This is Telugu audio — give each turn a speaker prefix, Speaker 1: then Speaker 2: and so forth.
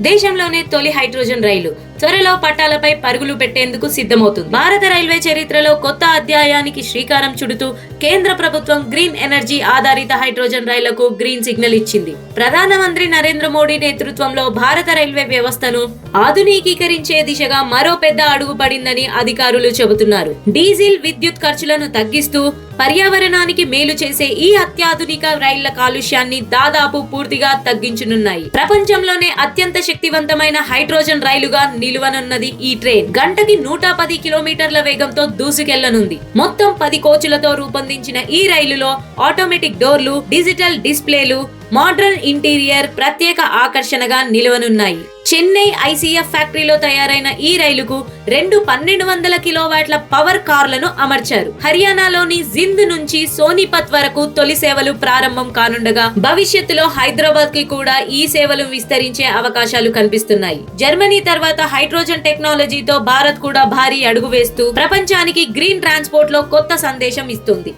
Speaker 1: దేశంలోనే తొలి హైడ్రోజన్ రైలు త్వరలో పట్టాలపై పరుగులు పెట్టేందుకు సిద్ధమవుతుంది. భారత రైల్వే చరిత్రలో కొత్త అధ్యాయానికి శ్రీకారం చుడుతూ కేంద్ర ప్రభుత్వం గ్రీన్ ఎనర్జీ ఆధారిత హైడ్రోజన్ రైళ్లకు గ్రీన్ సిగ్నల్ ఇచ్చింది. ప్రధానమంత్రి నరేంద్ర మోడీ నేతృత్వంలో భారత రైల్వే వ్యవస్థను ఆధునికీకరించే దిశగా మరో పెద్ద అడుగు పడిందని అధికారులు చెబుతున్నారు. డీజిల్, విద్యుత్ ఖర్చులను తగ్గిస్తూ పర్యావరణానికి మేలు చేసే ఈ అత్యాధునిక రైళ్ల కాలుష్యాన్ని దాదాపు పూర్తిగా తగ్గించనున్నాయి. ప్రపంచంలోనే అత్యంత శక్తివంతమైన హైడ్రోజన్ రైలుగా నిలువనున్నది ఈ ట్రైన్. గంటకి 110 కిలోమీటర్ల వేగంతో దూసుకెళ్లనుంది. మొత్తం 10 కోచ్లతో రూపొందించిన ఈ రైలులో ఆటోమేటిక్ డోర్లు, డిజిటల్ డిస్ప్లేలు, మోడ్రన్ ఇంటీరియర్ ప్రత్యేక ఆకర్షణగా నిలవనున్నాయి. చెన్నై ఐసీఎఫ్ ఫ్యాక్టరీలో తయారైన ఈ రైలుకు 1200 కిలోవాట్ల పవర్ కార్లను అమర్చారు. హర్యానాలోని జింద్ నుంచి సోనిపత్ వరకు తొలి సేవలు ప్రారంభం కానుండగా భవిష్యత్తులో హైదరాబాద్ కి కూడా ఈ సేవలు విస్తరించే అవకాశాలు కనిపిస్తున్నాయి. జర్మనీ తర్వాత హైడ్రోజన్ టెక్నాలజీతో భారత్ కూడా భారీ అడుగు వేస్తూ ప్రపంచానికి గ్రీన్ ట్రాన్స్పోర్ట్ లో కొత్త సందేశం ఇస్తుంది.